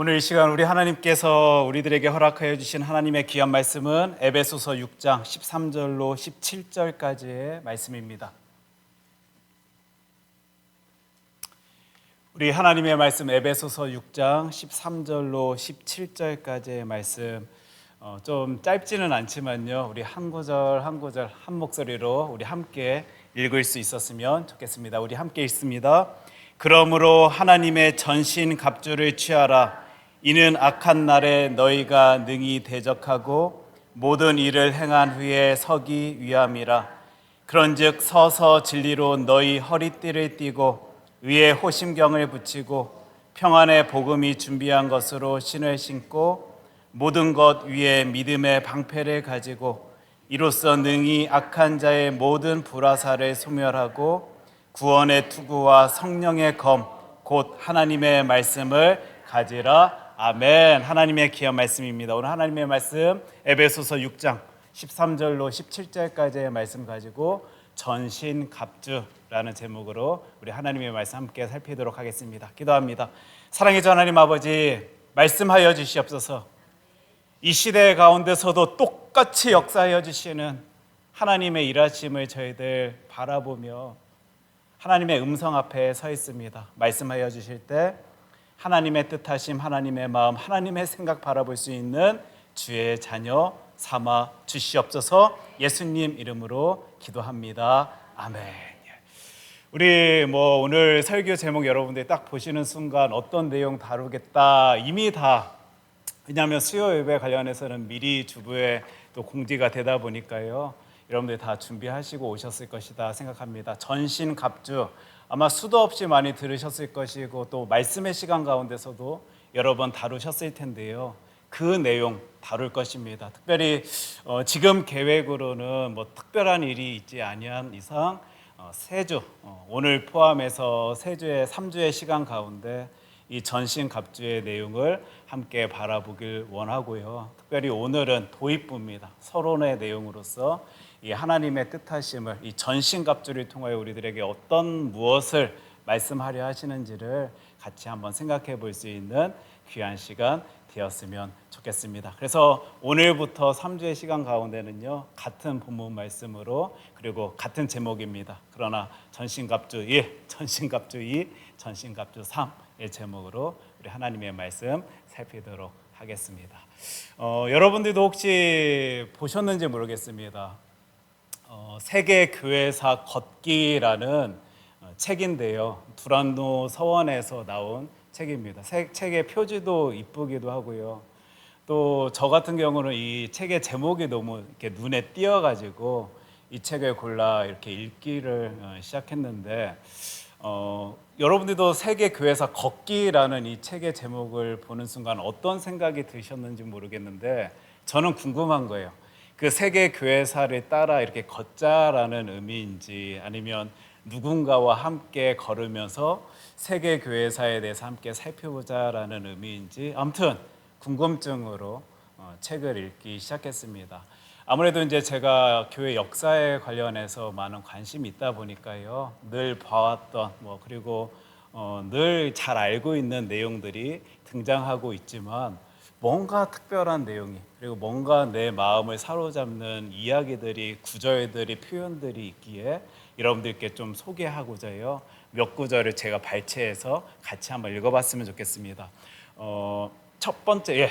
오늘 이 시간 우리 하나님께서 우리들에게 허락하여 주신 하나님의 귀한 말씀은 에베소서 6장 13절로 17절까지의 말씀입니다. 우리 하나님의 말씀 에베소서 6장 13절로 17절까지의 말씀 좀 짧지는 않지만요, 우리 한 구절 한 구절 한 목소리로 우리 함께 읽을 수 있었으면 좋겠습니다. 우리 함께 읽습니다. 그러므로 하나님의 전신 갑주를 취하라. 이는 악한 날에 너희가 능히 대적하고 모든 일을 행한 후에 서기 위함이라. 그런즉 서서 진리로 너희 허리띠를 띠고 위에 호심경을 붙이고 평안의 복음이 준비한 것으로 신을 신고 모든 것 위에 믿음의 방패를 가지고 이로써 능히 악한 자의 모든 불화살을 소멸하고 구원의 투구와 성령의 검 곧 하나님의 말씀을 가지라. 아멘. 하나님의 귀한 말씀입니다. 오늘 하나님의 말씀 에베소서 6장 13절로 17절까지의 말씀 가지고 전신갑주라는 제목으로 우리 하나님의 말씀 함께 살피도록 하겠습니다. 기도합니다. 사랑의 주 하나님 아버지, 말씀하여 주시옵소서. 이 시대 가운데서도 똑같이 역사하여 주시는 하나님의 일하심을 저희들 바라보며 하나님의 음성 앞에 서 있습니다. 말씀하여 주실 때 하나님의 뜻하심, 하나님의 마음, 하나님의 생각 바라볼 수 있는 주의 자녀 삼아 주시옵소서. 예수님 이름으로 기도합니다. 아멘. 우리 오늘 설교 제목 여러분들이 딱 보시는 순간 어떤 내용 다루겠다 이미 다, 왜냐하면 수요 예배 관련해서는 미리 주부에 또 공지가 되다 보니까요, 여러분들이 다 준비하시고 오셨을 것이다 생각합니다. 전신갑주 아마 수도 없이 많이 들으셨을 것이고 또 말씀의 시간 가운데서도 여러 번 다루셨을 텐데요, 그 내용 다룰 것입니다. 특별히 지금 계획으로는 특별한 일이 있지 아니한 이상 세 주, 오늘 포함해서 세 주의 3주의 시간 가운데 이 전신갑주의 내용을 함께 바라보길 원하고요. 특별히 오늘은 도입부입니다. 서론의 내용으로서 이 하나님의 뜻하심을 이 전신갑주를 통하여 우리들에게 어떤 무엇을 말씀하려 하시는지를 같이 한번 생각해 볼 수 있는 귀한 시간 되었으면 좋겠습니다. 그래서 오늘부터 3주의 시간 가운데는요, 같은 본문 말씀으로 그리고 같은 제목입니다. 그러나 전신갑주 1, 전신갑주 2, 전신갑주 3의 제목으로 우리 하나님의 말씀 살피도록 하겠습니다. 여러분들도 혹시 보셨는지 모르겠습니다. 세계 교회사 걷기라는 책인데요, 두란노 서원에서 나온 책입니다. 책의 표지도 이쁘기도 하고요. 또 저 같은 경우는 이 책의 제목이 너무 이렇게 눈에 띄어가지고 이 책을 골라 이렇게 읽기를 시작했는데, 여러분들도 세계 교회사 걷기라는 이 책의 제목을 보는 순간 어떤 생각이 드셨는지 모르겠는데 저는 궁금한 거예요. 그 세계 교회사를 따라 이렇게 걷자라는 의미인지, 아니면 누군가와 함께 걸으면서 세계 교회사에 대해서 함께 살펴보자라는 의미인지, 아무튼 궁금증으로 책을 읽기 시작했습니다. 아무래도 이제 제가 교회 역사에 관련해서 많은 관심이 있다 보니까요, 늘 봐왔던 그리고 늘 잘 알고 있는 내용들이 등장하고 있지만 뭔가 특별한 내용이, 그리고 뭔가 내 마음을 사로잡는 이야기들이, 구절들이, 표현들이 있기에 여러분들께 좀 소개하고자요, 몇 구절을 제가 발췌해서 같이 한번 읽어봤으면 좋겠습니다. 첫 번째,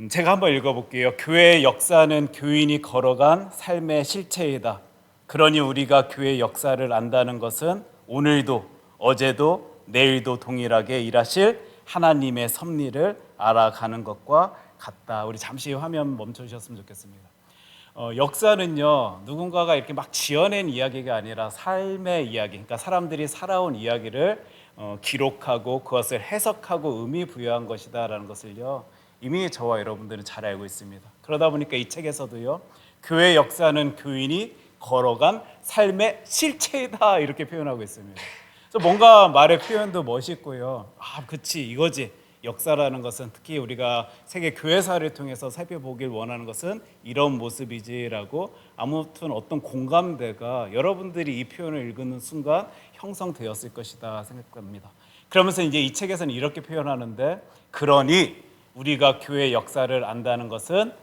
제가 한번 읽어볼게요. 교회의 역사는 교인이 걸어간 삶의 실체이다. 그러니 우리가 교회의 역사를 안다는 것은 오늘도, 어제도, 내일도 동일하게 일하실 하나님의 섭리를 알아가는 것과 같다. 우리 잠시 화면 멈춰주셨으면 좋겠습니다. 역사는요, 누군가가 이렇게 막 지어낸 이야기가 아니라 삶의 이야기, 그러니까 사람들이 살아온 이야기를 기록하고 그것을 해석하고 의미 부여한 것이다라는 것을요, 이미 저와 여러분들은 잘 알고 있습니다. 그러다 보니까 이 책에서도요, 교회 역사는 교인이 걸어간 삶의 실체이다 이렇게 표현하고 있습니다. 그래서 뭔가 말의 표현도 멋있고요, 그치 이거지, 역사라는 것은 특히 우리가 세계 교회사를 통해서 살펴보길 원하는 것은 이런 모습이지라고 아무튼 어떤 공감대가 여러분들이 이 표현을 읽는 순간 형성되었을 것이다 생각합니다. 그러면서 이제 이 책에서는 이렇게 표현하는데, 그러니 우리가 교회 역사를 안다는 것은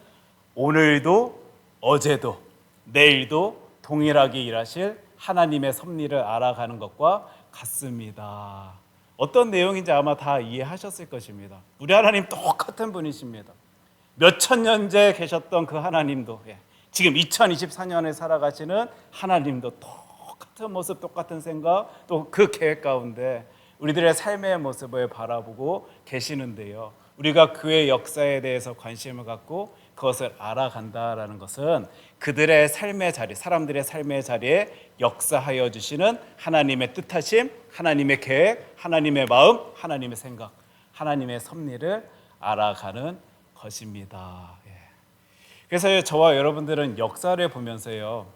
오늘도 어제도 내일도 동일하게 일하실 하나님의 섭리를 알아가는 것과 같습니다. 어떤 내용인지 아마 다 이해하셨을 것입니다. 우리 하나님 똑같은 분이십니다. 몇천 년째 계셨던 그 하나님도 지금 2024년에 살아가시는 하나님도 똑같은 모습, 똑같은 생각, 또 그 계획 가운데 우리들의 삶의 모습을 바라보고 계시는데요. 우리가 그의 역사에 대해서 관심을 갖고 그것을 알아간다라는 것은 그들의 삶의 자리, 사람들의 삶의 자리에 역사하여 주시는 하나님의 뜻하심, 하나님의 계획, 하나님의 마음, 하나님의 생각, 하나님의 섭리를 알아가는 것입니다. 그래서 저와 여러분들은 역사를 보면서요,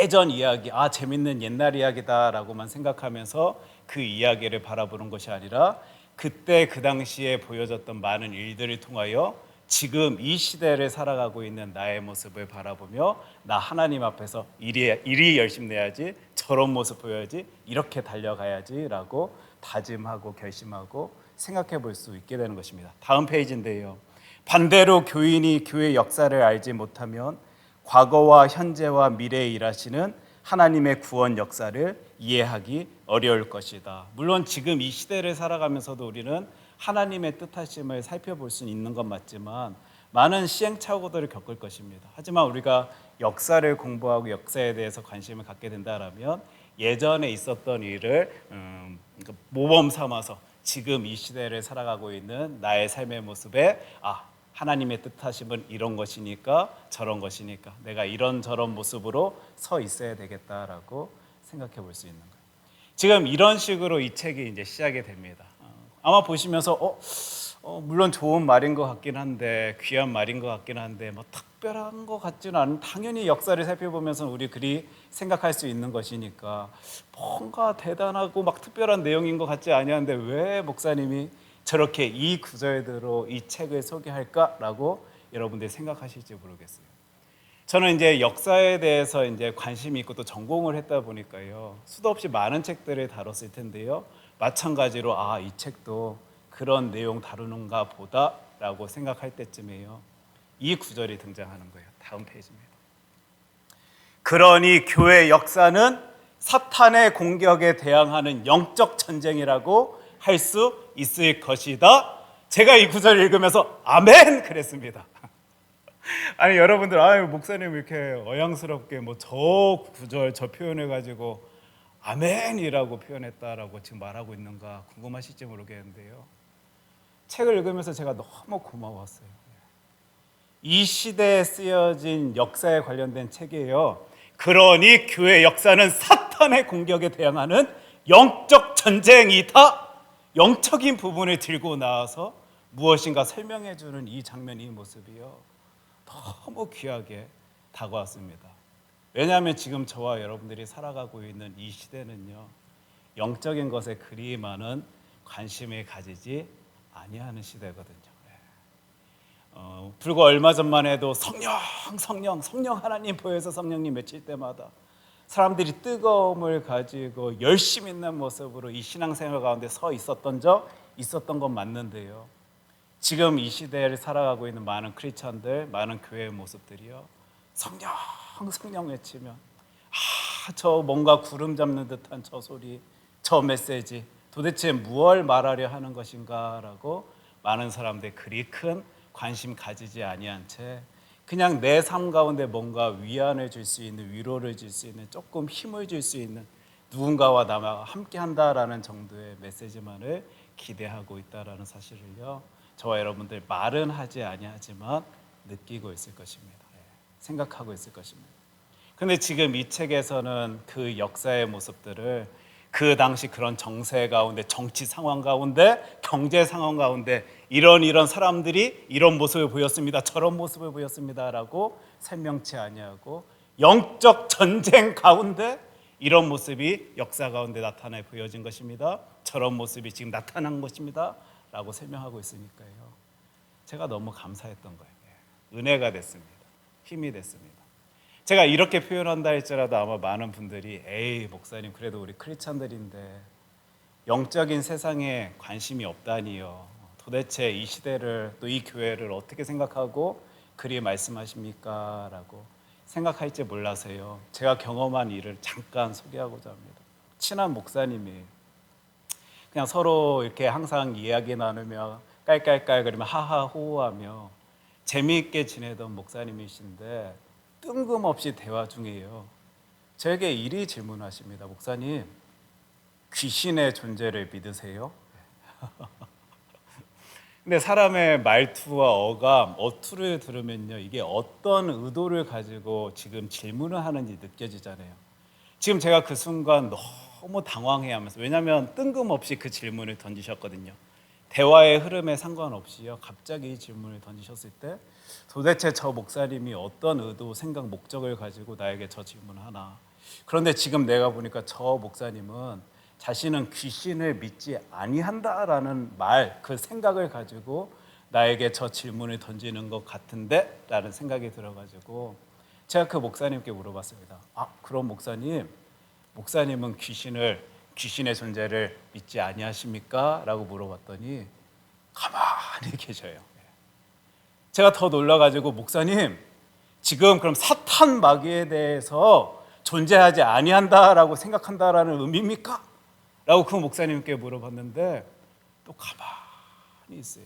예전 이야기, 재밌는 옛날 이야기다라고만 생각하면서 그 이야기를 바라보는 것이 아니라 그때 그 당시에 보여졌던 많은 일들을 통하여 지금 이 시대를 살아가고 있는 나의 모습을 바라보며 나 하나님 앞에서 이리 열심히 내야지, 저런 모습 보여야지, 이렇게 달려가야지라고 다짐하고 결심하고 생각해 볼 수 있게 되는 것입니다. 다음 페이지인데요. 반대로 교인이 교회 역사를 알지 못하면 과거와 현재와 미래에 일하시는 하나님의 구원 역사를 이해하기 어려울 것이다. 물론 지금 이 시대를 살아가면서도 우리는 하나님의 뜻하심을 살펴볼 수 있는 건 맞지만 많은 시행착오들을 겪을 것입니다. 하지만 우리가 역사를 공부하고 역사에 대해서 관심을 갖게 된다면 예전에 있었던 일을 모범 삼아서 지금 이 시대를 살아가고 있는 나의 삶의 모습에 하나님의 뜻하심은 이런 것이니까 저런 것이니까 내가 이런저런 모습으로 서 있어야 되겠다라고 생각해 볼 수 있는 거예요. 지금 이런 식으로 이 책이 이제 시작이 됩니다. 아마 보시면서 물론 좋은 말인 것 같긴 한데, 귀한 말인 것 같긴 한데 뭐 특별한 것 같지는 않은, 당연히 역사를 살펴보면서 우리 그리 생각할 수 있는 것이니까 뭔가 대단하고 막 특별한 내용인 것 같지 아니한데 왜 목사님이 저렇게 이 구절대로 이 책을 소개할까라고 여러분들이 생각하실지 모르겠어요. 저는 이제 역사에 대해서 이제 관심이 있고 또 전공을 했다 보니까요, 수도 없이 많은 책들을 다뤘을 텐데요, 마찬가지로 이 책도 그런 내용 다루는가 보다라고 생각할 때쯤에요, 이 구절이 등장하는 거예요. 다음 페이지입니다. 그러니 교회 역사는 사탄의 공격에 대항하는 영적 전쟁이라고 할 수 있을 것이다. 제가 이 구절을 읽으면서 아멘 그랬습니다. 아니 여러분들, 목사님 이렇게 어양스럽게 뭐 저 구절 저 표현을 가지고 아멘이라고 표현했다라고 지금 말하고 있는가 궁금하실지 모르겠는데요, 책을 읽으면서 제가 너무 고마웠어요. 이 시대에 쓰여진 역사에 관련된 책이에요. 그러니 교회 역사는 사탄의 공격에 대항하는 영적 전쟁이다. 영적인 부분을 들고 나와서 무엇인가 설명해 주는 이 장면, 이 모습이요, 너무 귀하게 다가왔습니다. 왜냐하면 지금 저와 여러분들이 살아가고 있는 이 시대는요, 영적인 것에 그리 많은 관심을 가지지 아니하는 시대거든요. 불과 얼마 전만 해도 성령 하나님 보여서 성령님 외칠 때마다 사람들이 뜨거움을 가지고 열심 있는 모습으로 이 신앙생활 가운데 서 있었던 건 맞는데요, 지금 이 시대를 살아가고 있는 많은 크리스천들, 많은 교회의 모습들이요, 성령 외치면 저 뭔가 구름 잡는 듯한 저 소리, 저 메시지 도대체 무엇을 말하려 하는 것인가라고 많은 사람들이 그리 큰 관심 가지지 아니한 채 그냥 내 삶 가운데 뭔가 위안을 줄 수 있는, 위로를 줄 수 있는, 조금 힘을 줄 수 있는 누군가와 나와 함께 한다라는 정도의 메시지만을 기대하고 있다라는 사실을요, 저와 여러분들 말은 하지 아니하지만 느끼고 있을 것입니다. 생각하고 있을 것입니다. 그런데 지금 이 책에서는 그 역사의 모습들을 그 당시 그런 정세 가운데, 정치 상황 가운데, 경제 상황 가운데 이런 사람들이 이런 모습을 보였습니다, 저런 모습을 보였습니다라고 설명치 아니하고 영적 전쟁 가운데 이런 모습이 역사 가운데 나타나 보여진 것입니다, 저런 모습이 지금 나타난 것입니다 라고 설명하고 있으니까요. 제가 너무 감사했던 거예요. 은혜가 됐습니다. 힘이 됐습니다. 제가 이렇게 표현한다 할지라도 아마 많은 분들이 에이 목사님 그래도 우리 크리스찬들인데 영적인 세상에 관심이 없다니요. 도대체 이 시대를 또 이 교회를 어떻게 생각하고 그리 말씀하십니까? 라고 생각할지 몰라서요. 제가 경험한 일을 잠깐 소개하고자 합니다. 친한 목사님이 그냥 서로 이렇게 항상 이야기 나누며 깔깔깔 그러면 하하호호하며 재미있게 지내던 목사님이신데 뜬금없이 대화 중에요. 저에게 이리 질문하십니다. 목사님, 귀신의 존재를 믿으세요? 근데 사람의 말투와 어감, 어투를 들으면요, 이게 어떤 의도를 가지고 지금 질문을 하는지 느껴지잖아요. 지금 제가 그 순간 너무 당황해하면서, 왜냐하면 뜬금없이 그 질문을 던지셨거든요. 대화의 흐름에 상관없이요, 갑자기 이 질문을 던지셨을 때 도대체 저 목사님이 어떤 의도, 생각, 목적을 가지고 나에게 저 질문을 하나. 그런데 지금 내가 보니까 저 목사님은 자신은 귀신을 믿지 아니한다라는 말, 그 생각을 가지고 나에게 저 질문을 던지는 것 같은데? 라는 생각이 들어가지고 제가 그 목사님께 물어봤습니다. 그럼 목사님은 귀신의 존재를 믿지 아니하십니까? 라고 물어봤더니 가만히 계셔요. 제가 더 놀라가지고 목사님, 지금 그럼 사탄 마귀에 대해서 존재하지 아니한다라고 생각한다라는 의미입니까? 라고 그 목사님께 물어봤는데 또 가만히 있어요.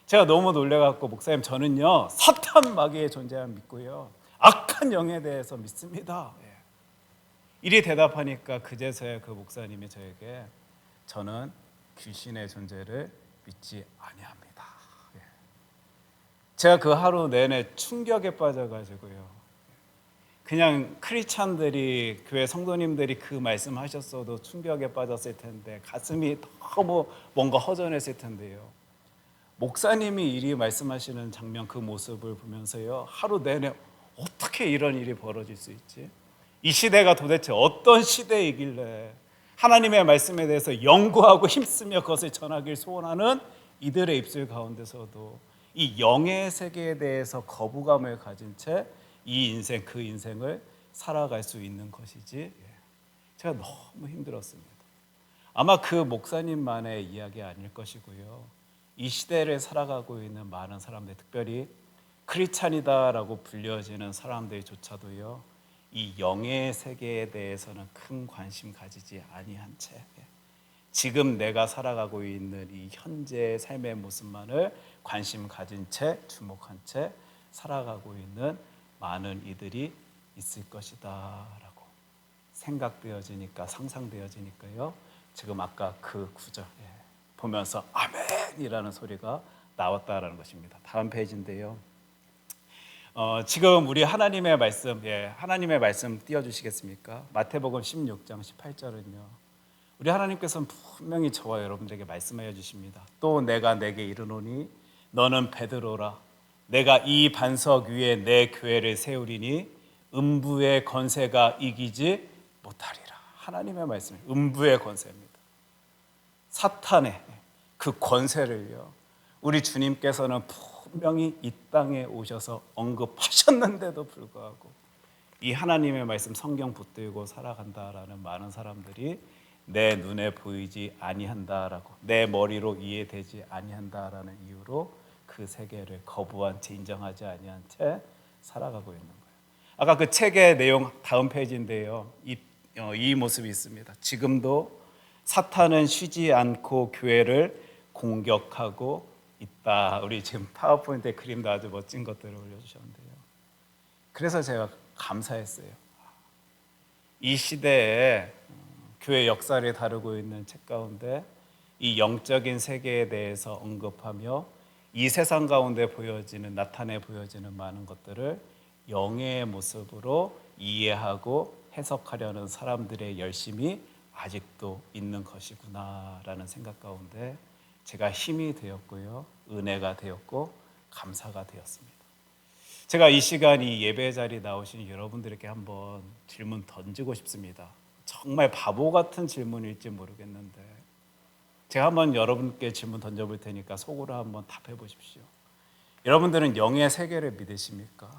제가 너무 놀래갖고 목사님 저는요 사탄 마귀의 존재함 믿고요 악한 영에 대해서 믿습니다. 이리 대답하니까 그제서야 그 목사님이 저에게 저는 귀신의 존재를 믿지 아니합니다. 제가 그 하루 내내 충격에 빠져가지고요. 그냥 크리스찬들이 교회 성도님들이 그 말씀하셨어도 충격에 빠졌을 텐데 가슴이 너무 뭔가 허전했을 텐데요. 목사님이 이리 말씀하시는 장면 그 모습을 보면서요. 하루 내내 어떻게 이런 일이 벌어질 수 있지? 이 시대가 도대체 어떤 시대이길래 하나님의 말씀에 대해서 연구하고 힘쓰며 그것을 전하길 소원하는 이들의 입술 가운데서도 이 영의 세계에 대해서 거부감을 가진 채 이 인생 그 인생을 살아갈 수 있는 것이지 제가 너무 힘들었습니다. 아마 그 목사님만의 이야기 아닐 것이고요. 이 시대를 살아가고 있는 많은 사람들, 특별히 크리스찬이다라고 불려지는 사람들조차도요. 이 영의 세계에 대해서는 큰 관심 가지지 아니한 채 지금 내가 살아가고 있는 이 현재의 삶의 모습만을 관심 가진 채 주목한 채 살아가고 있는 많은 이들이 있을 것이다 라고 생각되어지니까 상상되어지니까요. 지금 아까 그 구절 보면서 아멘이라는 소리가 나왔다라는 것입니다. 다음 페이지인데요. 지금 우리 하나님의 말씀 띄워주시겠습니까? 마태복음 16장 18절은요. 우리 하나님께서는 분명히 저와 여러분들에게 말씀하여 주십니다. 또 내가 내게 이르노니 너는 베드로라. 내가 이 반석 위에 내 교회를 세우리니 음부의 권세가 이기지 못하리라. 하나님의 말씀, 음부의 권세입니다. 사탄의 그 권세를요. 우리 주님께서는 분명히 이 땅에 오셔서 언급하셨는데도 불구하고 이 하나님의 말씀 성경 붙들고 살아간다라는 많은 사람들이 내 눈에 보이지 아니한다라고 내 머리로 이해되지 아니한다라는 이유로 그 세계를 거부한 채 인정하지 아니한 채 살아가고 있는 거예요. 아까 그 책의 내용 다음 페이지인데요. 이 모습이 있습니다. 지금도 사탄은 쉬지 않고 교회를 공격하고 있다. 우리 지금 파워포인트에 그림도 아주 멋진 것들을 올려주셨는데요. 그래서 제가 감사했어요. 이 시대에 교회 역사를 다루고 있는 책 가운데 이 영적인 세계에 대해서 언급하며 이 세상 가운데 나타내 보여지는 많은 것들을 영의 모습으로 이해하고 해석하려는 사람들의 열심이 아직도 있는 것이구나라는 생각 가운데 제가 힘이 되었고요. 은혜가 되었고 감사가 되었습니다. 제가 이 시간 이 예배 자리에 나오신 여러분들에게 한번 질문 던지고 싶습니다. 정말 바보 같은 질문일지 모르겠는데 제가 한번 여러분께 질문 던져볼 테니까 속으로 한번 답해 보십시오. 여러분들은 영의 세계를 믿으십니까?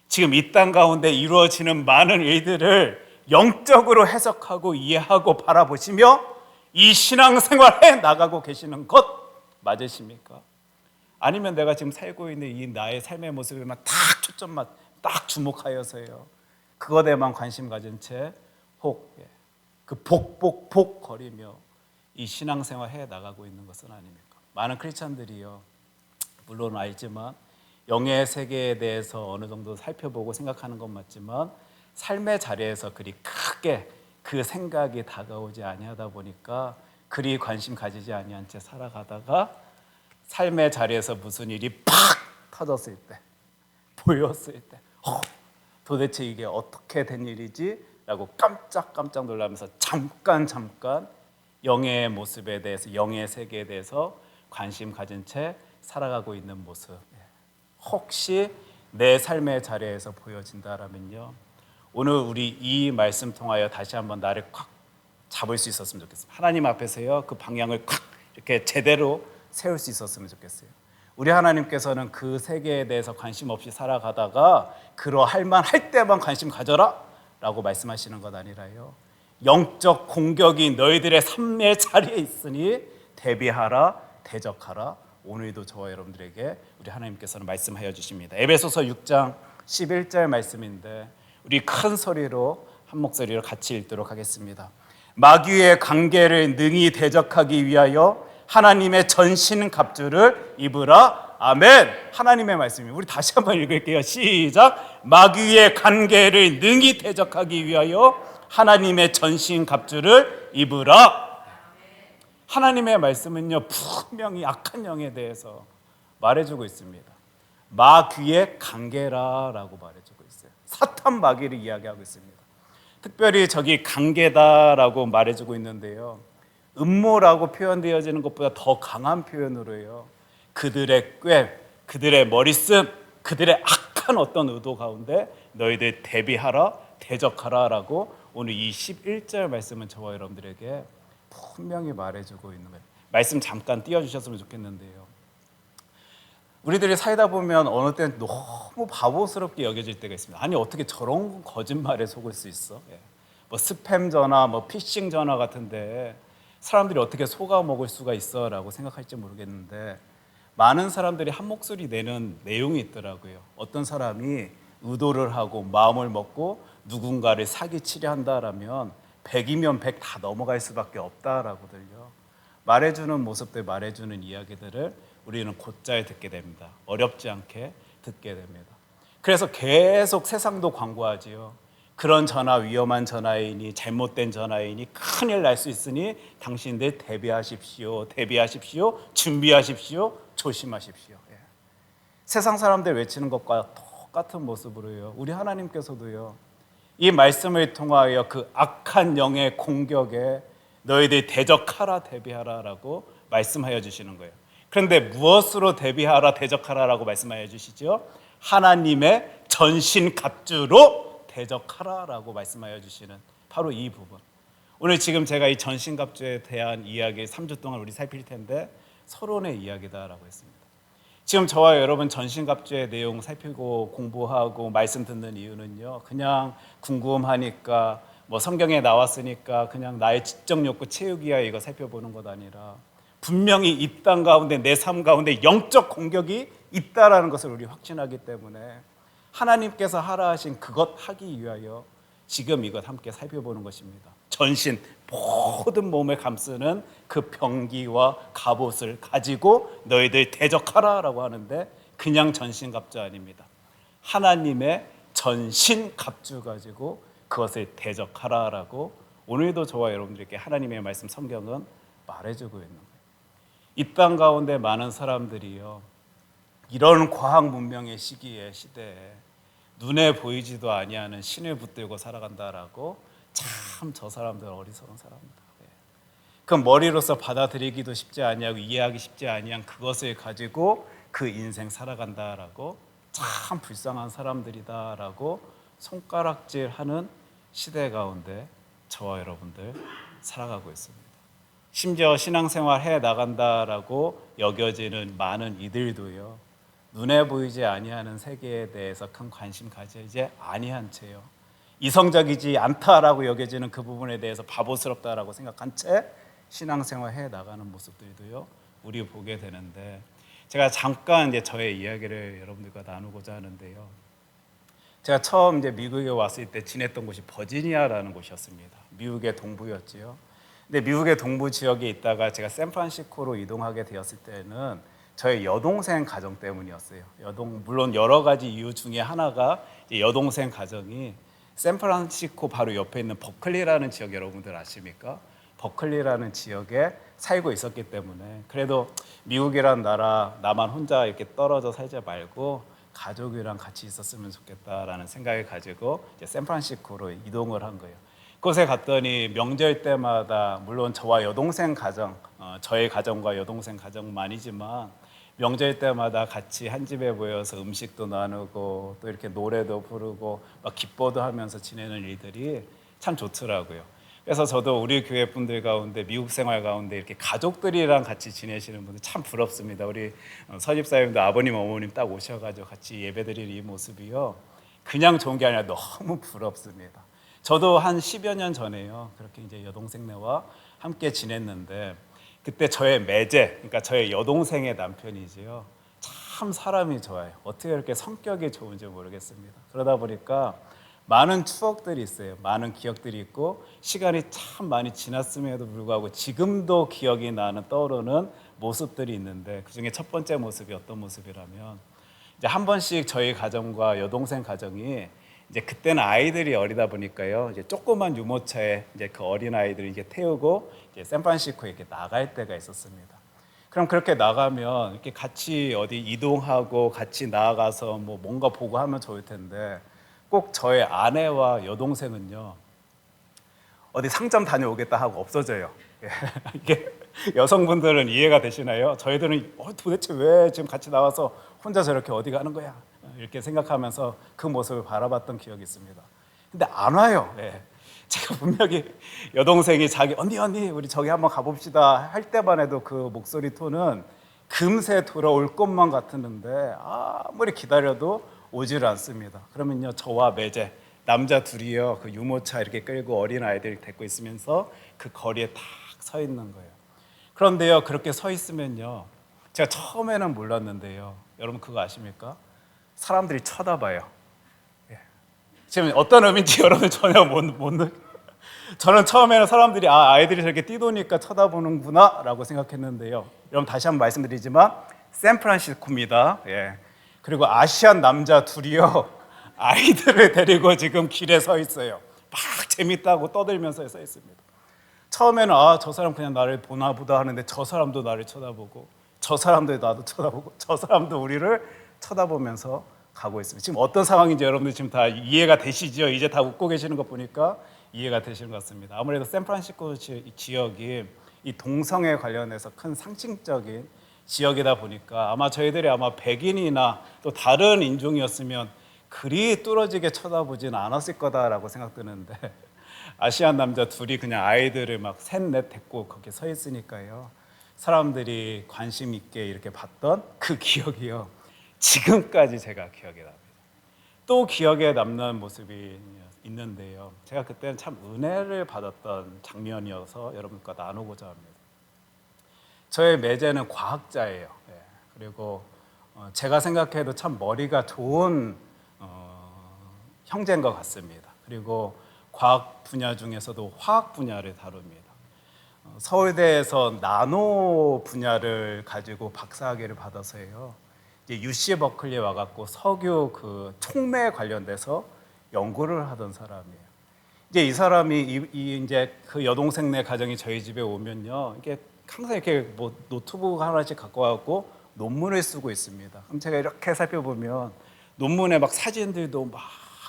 지금 이 땅 가운데 이루어지는 많은 일들을 영적으로 해석하고 이해하고 바라보시며 이 신앙생활에 나가고 계시는 것 맞으십니까? 아니면 내가 지금 살고 있는 이 나의 삶의 모습에만 딱 초점만 딱 주목하여서요, 그것에만 관심 가진 채 그 복복복 거리며 이 신앙생활 해 나가고 있는 것은 아닙니까? 많은 크리스찬들이요, 물론 알지만 영의 세계에 대해서 어느 정도 살펴보고 생각하는 건 맞지만 삶의 자리에서 그리 크게 그 생각이 다가오지 아니하다 보니까 그리 관심 가지지 아니한 채 살아가다가 삶의 자리에서 무슨 일이 팍 터졌을 때, 보였을 때 도대체 이게 어떻게 된 일이지? 라고 깜짝 놀라면서 잠깐 영의 모습에 대해서, 영의 세계에 대해서 관심 가진 채 살아가고 있는 모습, 혹시 내 삶의 자리에서 보여진다라면요, 오늘 우리 이 말씀 통하여 다시 한번 나를 콱 잡을 수 있었으면 좋겠습니다. 하나님 앞에서요, 그 방향을 콱 이렇게 제대로 세울 수 있었으면 좋겠어요. 우리 하나님께서는 그 세계에 대해서 관심 없이 살아가다가 그러할 만할 때만 관심 가져라 라고 말씀하시는 것 아니라요, 영적 공격이 너희들의 삶의 자리에 있으니 대비하라, 대적하라. 오늘도 저와 여러분들에게 우리 하나님께서는 말씀하여 주십니다. 에베소서 6장 11절 말씀인데 우리 큰 소리로 한 목소리로 같이 읽도록 하겠습니다. 마귀의 관계를 능히 대적하기 위하여 하나님의 전신 갑주를 입으라. 아멘. 하나님의 말씀입니다. 우리 다시 한번 읽을게요. 시작. 마귀의 관계를 능히 대적하기 위하여 하나님의 전신 갑주를 입으라. 하나님의 말씀은요, 분명히 악한 영에 대해서 말해주고 있습니다. 마귀의 관계라라고 말해주고 있어요. 사탄 마귀를 이야기하고 있습니다. 특별히 저기 관계다라고 말해주고 있는데요, 음모라고 표현되어지는 것보다 더 강한 표현으로요, 그들의 꾀, 그들의 머리씀, 그들의 악한 어떤 의도 가운데 너희들 대비하라, 대적하라라고 오늘 이 11절 말씀은 저와 여러분들에게 분명히 말해주고 있는 거예요. 말씀 잠깐 띄워주셨으면 좋겠는데요, 우리들이 살다 보면 어느 때는 너무 바보스럽게 여겨질 때가 있습니다. 아니 어떻게 저런 거짓말에 속을 수 있어? 뭐 스팸 전화, 뭐 피싱 전화 같은데 사람들이 어떻게 속아 먹을 수가 있어? 라고 생각할지 모르겠는데 많은 사람들이 한 목소리 내는 내용이 있더라고요. 어떤 사람이 의도를 하고 마음을 먹고 누군가를 사기치려 한다라면 100이면 100 다 넘어갈 수밖에 없다라고들요, 말해주는 모습들, 말해주는 이야기들을 우리는 곧잘 듣게 됩니다. 어렵지 않게 듣게 됩니다. 그래서 계속 세상도 광고하지요. 그런 전화 위험한 전화이니 잘못된 전화이니 큰일 날 수 있으니 당신들 대비하십시오, 준비하십시오, 조심하십시오. 세상 사람들 외치는 것과 똑같은 모습으로요, 우리 하나님께서도요, 이 말씀을 통하여 그 악한 영의 공격에 너희들 대적하라, 대비하라라고 말씀하여 주시는 거예요. 그런데 무엇으로 대비하라, 대적하라라고 말씀하여 주시죠? 하나님의 전신 갑주로 대적하라라고 말씀하여 주시는 바로 이 부분. 오늘 지금 제가 이 전신 갑주에 대한 이야기 3주 동안 우리 살필 텐데 서론의 이야기다라고 했습니다. 지금 저와 여러분 전신 갑주의 내용 살피고 공부하고 말씀 듣는 이유는요, 그냥 궁금하니까 뭐 성경에 나왔으니까 그냥 나의 지적 욕구 채우기야 이거 살펴보는 것 아니라 분명히 이 땅 가운데 내 삶 가운데 영적 공격이 있다라는 것을 우리 확신하기 때문에 하나님께서 하라 하신 그것 하기 위하여 지금 이것 함께 살펴보는 것입니다. 전신 모든 몸을 감쓰는 그 병기와 갑옷을 가지고 너희들 대적하라라고 하는데 그냥 전신 갑주 아닙니다. 하나님의 전신 갑주 가지고 그것을 대적하라라고 오늘도 저와 여러분들께 하나님의 말씀 성경은 말해주고 있는 거예요. 이 땅 가운데 많은 사람들이요, 이런 과학 문명의 시대에 눈에 보이지도 아니하는 신을 붙들고 살아간다라고, 참 저 사람들 어리석은 사람이다. 그 머리로서 받아들이기도 쉽지 아니하고 이해하기 쉽지 아니한 그것을 가지고 그 인생 살아간다라고, 참 불쌍한 사람들이다라고 손가락질하는 시대 가운데 저와 여러분들 살아가고 있습니다. 심지어 신앙생활 해 나간다라고 여겨지는 많은 이들도요, 눈에 보이지 아니하는 세계에 대해서 큰 관심 가지지 아니한 채요, 이성적이지 않다라고 여겨지는 그 부분에 대해서 바보스럽다라고 생각한 채 신앙생활 해 나가는 모습들도요, 우리 보게 되는데, 제가 잠깐 이제 저의 이야기를 여러분들과 나누고자 하는데요. 제가 처음 이제 미국에 왔을 때 지냈던 곳이 버지니아라는 곳이었습니다. 미국의 동부였지요. 근데 미국의 동부 지역에 있다가 제가 샌프란시스코로 이동하게 되었을 때는 저의 여동생 가정 때문이었어요. 물론 여러 가지 이유 중에 하나가 여동생 가정이 샌프란시스코 바로 옆에 있는 버클리라는 지역, 여러분들 아십니까? 버클리라는 지역에 살고 있었기 때문에, 그래도 미국이란 나라 나만 혼자 이렇게 떨어져 살지 말고 가족이랑 같이 있었으면 좋겠다라는 생각을 가지고 이제 샌프란시스코로 이동을 한 거예요. 그곳에 갔더니 명절 때마다, 물론 저와 여동생 가정, 저의 가정과 여동생 가정만이지만 명절 때마다 같이 한 집에 모여서 음식도 나누고 또 이렇게 노래도 부르고 막 기뻐도 하면서 지내는 일들이 참 좋더라고요. 그래서 저도 우리 교회 분들 가운데, 미국 생활 가운데 이렇게 가족들이랑 같이 지내시는 분들 참 부럽습니다. 우리 서집사님도 아버님 어머님 딱 오셔가지고 같이 예배드리는 이 모습이요, 그냥 좋은 게 아니라 너무 부럽습니다. 저도 한 10여 년 전에요, 그렇게 이제 여동생네와 함께 지냈는데, 그때 저의 매제, 그러니까 저의 여동생의 남편이지요, 참 사람이 좋아요. 어떻게 이렇게 성격이 좋은지 모르겠습니다. 그러다 보니까 많은 추억들이 있어요. 많은 기억들이 있고, 시간이 참 많이 지났음에도 불구하고 지금도 기억이 나는, 떠오르는 모습들이 있는데, 그중에 첫 번째 모습이 어떤 모습이라면, 이제 한 번씩 저희 가정과 여동생 가정이, 이제 그때는 아이들이 어리다 보니까요, 이제 조그만 유모차에 이제 그 어린 아이들을 이렇게 태우고 이제 샌프란시스코에 이렇게 나갈 때가 있었습니다. 그럼 그렇게 나가면 이렇게 같이 어디 이동하고 같이 나가서 뭐 뭔가 보고 하면 좋을 텐데, 꼭 저의 아내와 여동생은요, 어디 상점 다녀오겠다 하고 없어져요. 이게 여성분들은 이해가 되시나요? 저희들은 도대체 왜 지금 같이 나와서 혼자 저렇게 어디 가는 거야? 이렇게 생각하면서 그 모습을 바라봤던 기억이 있습니다. 근데 안 와요. 제가 분명히 여동생이 자기 언니 우리 저기 한번 가봅시다 할 때만 해도 그 목소리 톤은 금세 돌아올 것만 같았는데 아무리 기다려도 오지를 않습니다. 그러면요, 저와 매제 남자 둘이요, 그 유모차 이렇게 끌고 어린 아이들 데리고 있으면서 그 거리에 딱 서 있는 거예요. 그런데요, 그렇게 서 있으면요, 제가 처음에는 몰랐는데요, 여러분 그거 아십니까? 사람들이 쳐다봐요. 지금 어떤 의미인지 여러분 전혀 못 저는 처음에는 사람들이 아이들이 저렇게 뛰노니까 쳐다보는구나 라고 생각했는데요, 여러분 다시 한번 말씀드리지만 샌프란시스코입니다. 그리고 아시안 남자 둘이요, 아이들을 데리고 지금 길에 서 있어요. 막 재밌다고 떠들면서 서 있습니다. 처음에는 저 사람 그냥 나를 보나 보다 하는데, 저 사람도 나를 쳐다보고, 저 사람도 나도 쳐다보고, 저 사람도 우리를 쳐다보면서 가고 있습니다. 지금 어떤 상황인지 여러분들 지금 다 이해가 되시죠? 이제 다 웃고 계시는 거 보니까 이해가 되시는 것 같습니다. 아무래도 샌프란시스코 지역이 이 동성애 관련해서 큰 상징적인 지역이다 보니까 아마 저희들이 백인이나 또 다른 인종이었으면 그리 뚫어지게 쳐다보진 않았을 거다라고 생각드는데, 아시안 남자 둘이 그냥 아이들을 막 셋넷 데리고 거기 서 있으니까요, 사람들이 관심 있게 이렇게 봤던 그 기억이요, 지금까지 제가 기억에 납니다. 또 기억에 남는 모습이 있는데요, 제가 그때는 참 은혜를 받았던 장면이어서 여러분과 나누고자 합니다. 저의 매제는 과학자예요. 그리고 제가 생각해도 참 머리가 좋은 형제인 것 같습니다. 그리고 과학 분야 중에서도 화학 분야를 다룹니다. 서울대에서 나노 분야를 가지고 박사학위를 받아서요, 이제 UC 버클리에 와갖고 석유 그 촉매 관련돼서 연구를 하던 사람이에요. 이제 이 사람이 이제 그 여동생네 가정이 저희 집에 오면요, 이게 항상 이렇게 뭐 노트북 하나씩 갖고 와갖고 논문을 쓰고 있습니다. 그럼 제가 이렇게 살펴보면 논문에 막 사진들도 막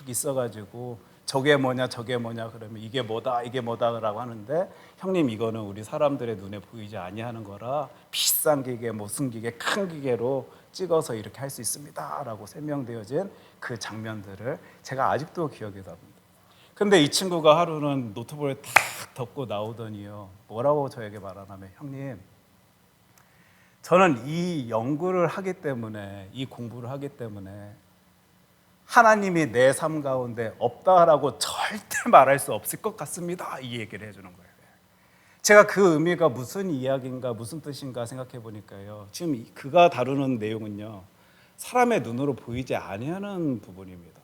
있어가지고 저게 뭐냐 저게 뭐냐 그러면 이게 뭐다라고 하는데, 형님 이거는 우리 사람들의 눈에 보이지 아니하는 거라 비싼 기계, 무슨 기계, 큰 기계로 찍어서 이렇게 할 수 있습니다라고 설명되어진 그 장면들을 제가 아직도 기억이 납니다. 근데 이 친구가 하루는 노트북을 탁 딱 덮고 나오더니요, 뭐라고 저에게 말하냐면, 형님, 저는 이 연구를 하기 때문에, 이 공부를 하기 때문에 하나님이 내 삶 가운데 없다라고 절대 말할 수 없을 것 같습니다, 이 얘기를 해주는 거예요. 제가 그 의미가 무슨 이야기인가, 무슨 뜻인가 생각해 보니까요, 지금 그가 다루는 내용은요, 사람의 눈으로 보이지 아니하는 부분입니다.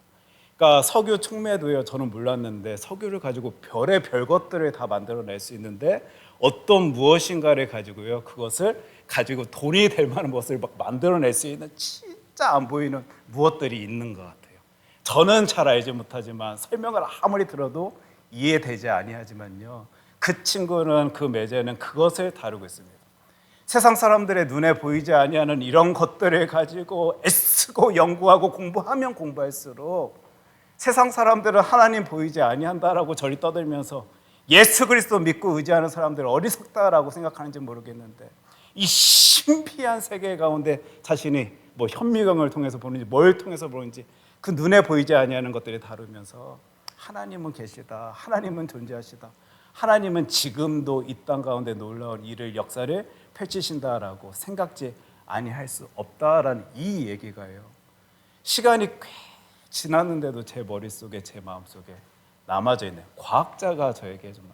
그러니까 석유 촉매도요, 저는 몰랐는데 석유를 가지고 별의 별 것들을 다 만들어낼 수 있는데, 어떤 무엇인가를 가지고요, 그것을 가지고 돈이 될 만한 것을 막 만들어낼 수 있는 진짜 안 보이는 무엇들이 있는 것 같아요. 저는 잘 알지 못하지만, 설명을 아무리 들어도 이해되지 아니하지만요, 그 친구는, 그 매제는 그것을 다루고 있습니다. 세상 사람들의 눈에 보이지 아니하는 이런 것들을 가지고 애쓰고 연구하고 공부하면 공부할수록, 세상 사람들은 하나님 보이지 아니한다라고 저리 떠들면서 예수 그리스도 믿고 의지하는 사람들은 어리석다라고 생각하는지 모르겠는데, 이 신비한 세계 가운데 자신이 뭐 현미경을 통해서 보는지 뭘 통해서 보는지 그 눈에 보이지 아니하는 것들을 다루면서, 하나님은 계시다, 하나님은 존재하시다, 하나님은 지금도 이 땅 가운데 놀라운 일을, 역사를 펼치신다라고 생각지 아니할 수 없다라는 이 얘기가요, 시간이 꽤 지났는데도 제 머릿속에, 제 마음속에 남아져 있는, 과학자가 저에게 정말,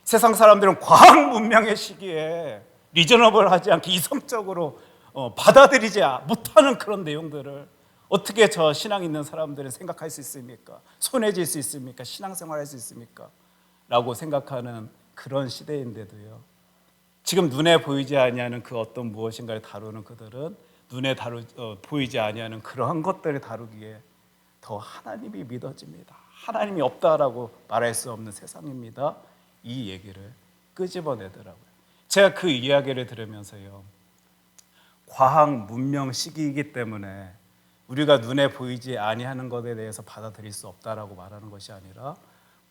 세상 사람들은 과학 문명의 시기에 리저너블하지 않게 이성적으로 받아들이지 못하는 그런 내용들을 어떻게 저 신앙 있는 사람들은 생각할 수 있습니까? 손해질 수 있습니까? 신앙생활 할 수 있습니까? 라고 생각하는 그런 시대인데도요, 지금 눈에 보이지 아니하는 그 어떤 무엇인가를 다루는 그들은 눈에 보이지 아니하는 그러한 것들을 다루기에 더 하나님이 믿어집니다. 하나님이 없다라고 말할 수 없는 세상입니다. 이 얘기를 끄집어내더라고요. 제가 그 이야기를 들으면서요, 과학 문명 시기이기 때문에 우리가 눈에 보이지 아니하는 것에 대해서 받아들일 수 없다라고 말하는 것이 아니라,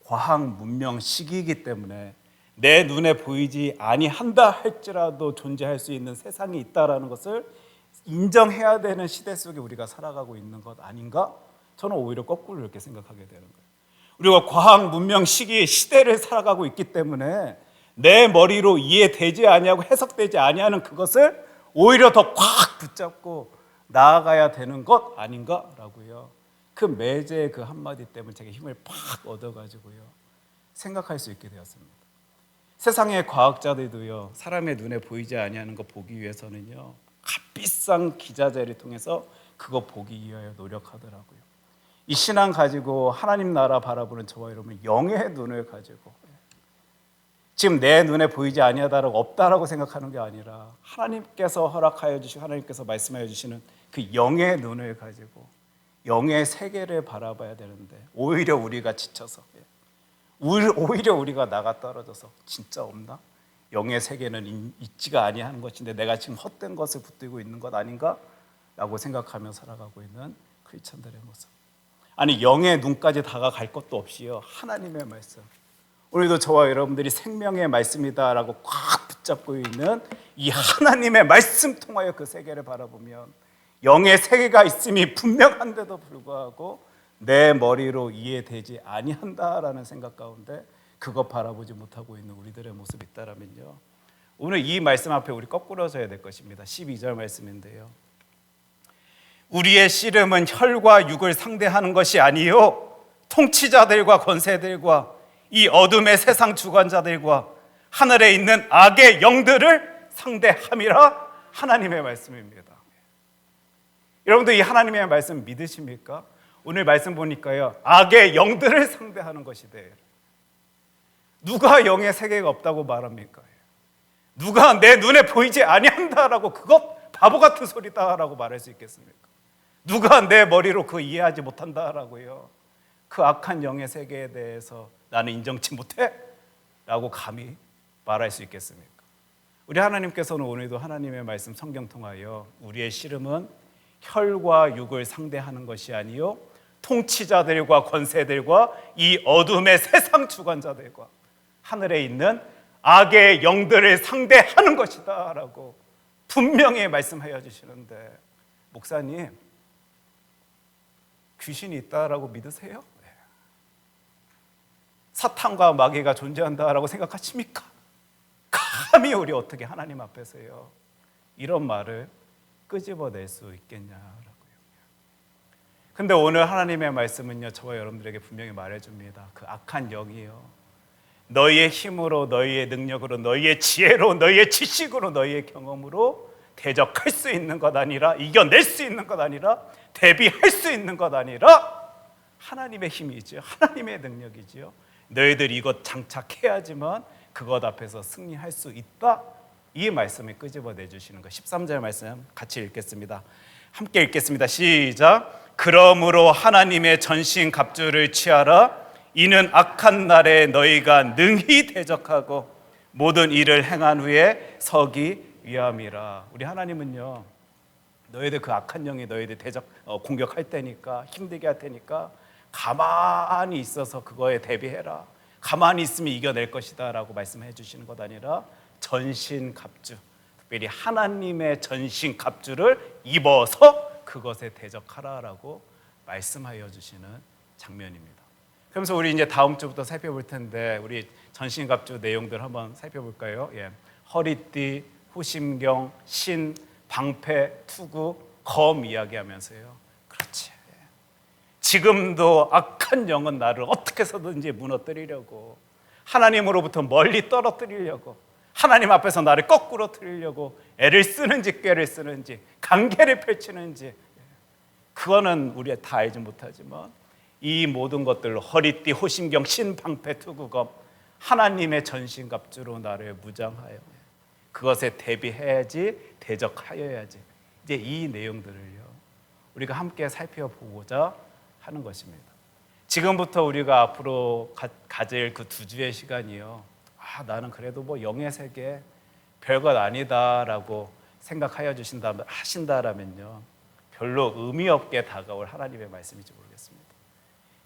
과학 문명 시기이기 때문에 내 눈에 보이지 아니한다 할지라도 존재할 수 있는 세상이 있다라는 것을 인정해야 되는 시대 속에 우리가 살아가고 있는 것 아닌가? 저는 오히려 거꾸로 이렇게 생각하게 되는 거예요. 우리가 과학 문명 시기의 시대를 살아가고 있기 때문에 내 머리로 이해되지 아니하고 해석되지 아니하는 그것을 오히려 더 꽉 붙잡고 나아가야 되는 것 아닌가라고요, 그 매제의 그 한마디 때문에 제가 힘을 팍 얻어가지고요, 생각할 수 있게 되었습니다. 세상의 과학자들도요, 사람의 눈에 보이지 아니하는 것 보기 위해서는요, 값비싼 기자재를 통해서 그거 보기 위하여 노력하더라고요. 이 신앙 가지고 하나님 나라 바라보는 저와 여러분, 영의 눈을 가지고, 지금 내 눈에 보이지 아니하다라고 없다라고 생각하는 게 아니라, 하나님께서 허락하여 주시고 하나님께서 말씀하여 주시는 그 영의 눈을 가지고 영의 세계를 바라봐야 되는데, 오히려 우리가 지쳐서, 오히려 우리가 나가 떨어져서 진짜 없나? 영의 세계는 있지가 아니하는 것인데 내가 지금 헛된 것을 붙들고 있는 것 아닌가? 라고 생각하며 살아가고 있는 크리스천들의 모습. 아니, 영의 눈까지 다가갈 것도 없이요, 하나님의 말씀, 오늘도 저와 여러분들이 생명의 말씀이다라고 꽉 붙잡고 있는 이 하나님의 말씀 통하여 그 세계를 바라보면, 영의 세계가 있음이 분명한데도 불구하고 내 머리로 이해되지 아니한다라는 생각 가운데 그것 바라보지 못하고 있는 우리들의 모습이 있다라면요, 오늘 이 말씀 앞에 우리 거꾸로 서야 될 것입니다. 12절 말씀인데요, 우리의 씨름은 혈과 육을 상대하는 것이 아니요 통치자들과 권세들과 이 어둠의 세상 주관자들과 하늘에 있는 악의 영들을 상대함이라. 하나님의 말씀입니다. 여러분들 이 하나님의 말씀 믿으십니까? 오늘 말씀 보니까요, 악의 영들을 상대하는 것이대. 누가 영의 세계가 없다고 말합니까? 누가 내 눈에 보이지 아니한다라고 그것 바보 같은 소리다라고 말할 수 있겠습니까? 누가 내 머리로 그 이해하지 못한다라고요, 그 악한 영의 세계에 대해서 나는 인정치 못해? 라고 감히 말할 수 있겠습니까? 우리 하나님께서는 오늘도 하나님의 말씀 성경 통하여 우리의 씨름은 혈과 육을 상대하는 것이 아니요 통치자들과 권세들과 이 어둠의 세상 주관자들과 하늘에 있는 악의 영들을 상대하는 것이다 라고 분명히 말씀하여 주시는데, 목사님, 귀신이 있다라고 믿으세요? 사탄과 마귀가 존재한다라고 생각하십니까? 감히 우리 어떻게 하나님 앞에서요 이런 말을 끄집어낼 수 있겠냐라고요. 근데 오늘 하나님의 말씀은요 저와 여러분들에게 분명히 말해줍니다. 그 악한 영이요 너희의 힘으로, 너희의 능력으로, 너희의 지혜로, 너희의 지식으로, 너희의 경험으로 대적할 수 있는 것 아니라, 이겨낼 수 있는 것 아니라, 대비할 수 있는 것 아니라 하나님의 힘이지요, 하나님의 능력이지요. 너희들 이것 장착해야지만 그것 앞에서 승리할 수 있다. 이 말씀을 끄집어내 주시는 거. 13절 말씀 같이 읽겠습니다. 함께 읽겠습니다. 시작. 그러므로 하나님의 전신갑주를 취하라. 이는 악한 날에 너희가 능히 대적하고 모든 일을 행한 후에 서기 위함이라. 우리 하나님은요 너희들 그 악한 영이 너희들 공격할 때니까, 힘들게 할 테니까 가만히 있어서 그거에 대비해라. 가만히 있으면 이겨낼 것이다 라고 말씀해 주시는 것 아니라 전신갑주, 특별히 하나님의 전신갑주를 입어서 그것에 대적하라라고 말씀하여 주시는 장면입니다. 그러면서 우리 이제 다음 주부터 살펴볼 텐데 우리 전신갑주 내용들 한번 살펴볼까요? 예. 허리띠, 후심경, 신, 방패, 투구, 검 이야기하면서요. 그렇지. 지금도 악한 영은 나를 어떻게 해서든지 무너뜨리려고, 하나님으로부터 멀리 떨어뜨리려고, 하나님 앞에서 나를 거꾸로 틀리려고 애를 쓰는지 꾀를 쓰는지 관계를 펼치는지, 그거는 우리가 다 알지 못하지만 이 모든 것들로 허리띠, 호심경, 신, 방패, 투구, 검, 하나님의 전신갑주로 나를 무장하여 그것에 대비해야지, 대적하여야지. 이제 이 내용들을요 우리가 함께 살펴보고자 하는 것입니다. 지금부터 우리가 앞으로 가질 그 2주의 시간이요, 나는 그래도 뭐 영의 세계 별것 아니다라고 생각하여 하신다라면요 별로 의미 없게 다가올 하나님의 말씀인지 모르겠습니다.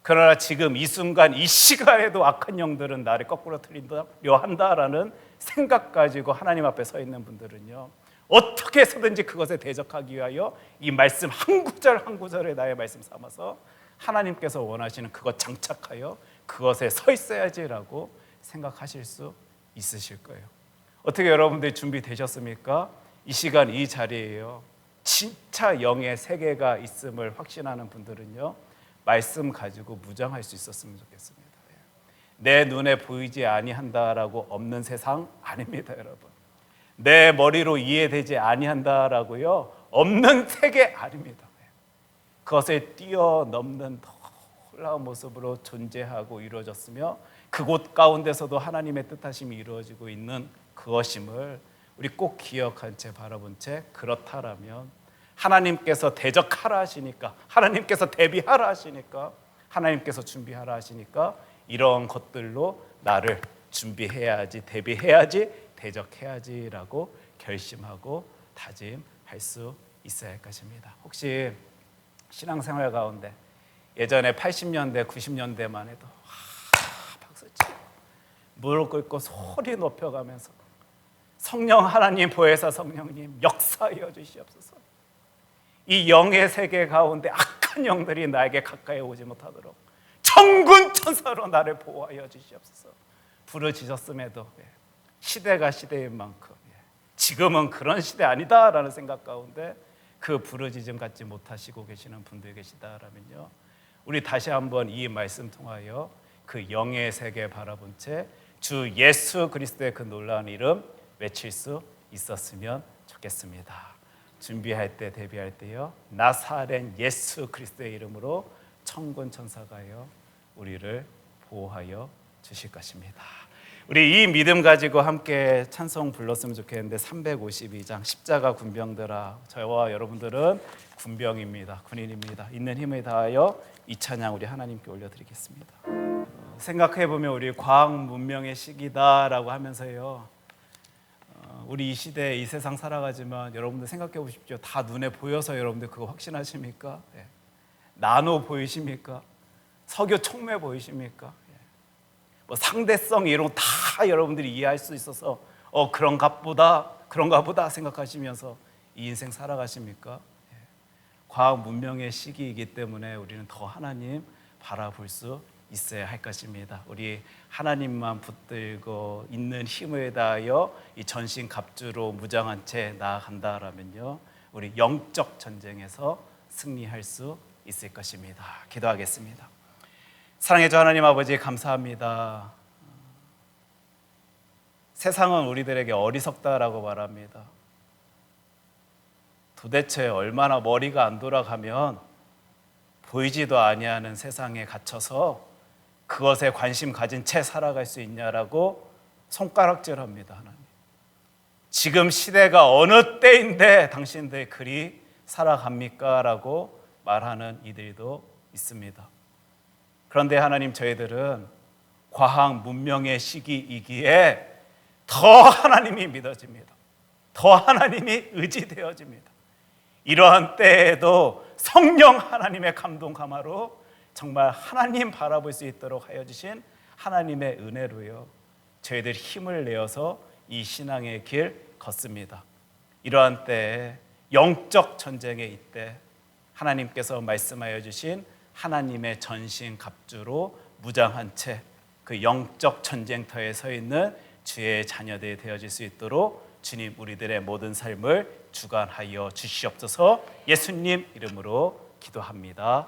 그러나 지금 이 순간 이 시간에도 악한 영들은 나를 거꾸로 틀리려 한다라는 생각 가지고 하나님 앞에 서 있는 분들은요 어떻게 해서든지 그것에 대적하기 위하여 이 말씀 한 구절 한 구절에 나의 말씀 삼아서 하나님께서 원하시는 그것 장착하여 그것에 서 있어야지라고 생각하실 수 있으실 거예요. 어떻게 여러분들 준비되셨습니까? 이 시간 이 자리에요 진짜 영의 세계가 있음을 확신하는 분들은요 말씀 가지고 무장할 수 있었으면 좋겠습니다. 내 눈에 보이지 아니한다라고 없는 세상 아닙니다, 여러분. 내 머리로 이해되지 아니한다라고요 없는 세계 아닙니다. 그것을 뛰어넘는 놀라운 모습으로 존재하고 이루어졌으며 그곳 가운데서도 하나님의 뜻하심이 이루어지고 있는 그것임을 우리 꼭 기억한 채 바라본 채, 그렇다라면 하나님께서 대적하라 하시니까, 하나님께서 대비하라 하시니까, 하나님께서 준비하라 하시니까 이런 것들로 나를 준비해야지, 대비해야지, 대적해야지라고 결심하고 다짐할 수 있어야 할 것입니다. 혹시 신앙생활 가운데 예전에 80년대, 90년대만 해도 박수치고 무릎 꿇고 소리 높여가면서 성령 하나님, 보혜사 성령님 역사하여 주시옵소서. 이 영의 세계 가운데 악한 영들이 나에게 가까이 오지 못하도록 천군 천사로 나를 보호하여 주시옵소서. 부르짖었음에도 시대가 시대인 만큼 지금은 그런 시대 아니다라는 생각 가운데 그 부르짖음 갖지 못하시고 계시는 분들 계시다라면요 우리 다시 한번 이 말씀 통하여 그 영의 세계 바라본 채 주 예수 그리스도의 그 놀라운 이름 외칠 수 있었으면 좋겠습니다. 준비할 때, 대비할 때요 나사렛 예수 그리스도의 이름으로 천군 천사가요 우리를 보호하여 주실 것입니다. 우리 이 믿음 가지고 함께 찬송 불렀으면 좋겠는데 352장 십자가 군병들아, 저와 여러분들은 군병입니다. 군인입니다. 있는 힘을 다하여 이 찬양 우리 하나님께 올려드리겠습니다. 생각해보면 우리 과학 문명의 시기다라고 하면서요 우리 이 시대 이 세상 살아가지만 여러분들 생각해 보십시오. 다 눈에 보여서 여러분들 그거 확신하십니까? 나노 보이십니까? 석유 촉매 보이십니까? 뭐 상대성 이런 거 다 여러분들이 이해할 수 있어서 그런가 보다 생각하시면서 이 인생 살아가십니까? 과학 문명의 시기이기 때문에 우리는 더 하나님 바라볼 수 있어야 할 것입니다. 우리 하나님만 붙들고 있는 힘을 다하여 이 전신갑주로 무장한 채 나아간다라면요, 우리 영적 전쟁에서 승리할 수 있을 것입니다. 기도하겠습니다. 사랑의 주 하나님 아버지, 감사합니다. 세상은 우리들에게 어리석다라고 말합니다. 도대체 얼마나 머리가 안 돌아가면 보이지도 아니하는 세상에 갇혀서 그것에 관심 가진 채 살아갈 수 있냐라고 손가락질합니다. 하나님, 지금 시대가 어느 때인데 당신들 그리 살아갑니까? 라고 말하는 이들도 있습니다. 그런데 하나님, 저희들은 과학 문명의 시기이기에 더 하나님이 믿어집니다. 더 하나님이 의지되어집니다. 이러한 때에도 성령 하나님의 감동 감화로 정말 하나님 바라볼 수 있도록 하여 주신 하나님의 은혜로요, 저희들 힘을 내어서 이 신앙의 길 걷습니다. 이러한 때에 영적 전쟁의 이때 하나님께서 말씀하여 주신 하나님의 전신 갑주로 무장한 채 그 영적 전쟁터에 서 있는 주의 자녀들이 되어질 수 있도록 주님, 우리들의 모든 삶을 주관하여 주시옵소서. 예수님 이름으로 기도합니다.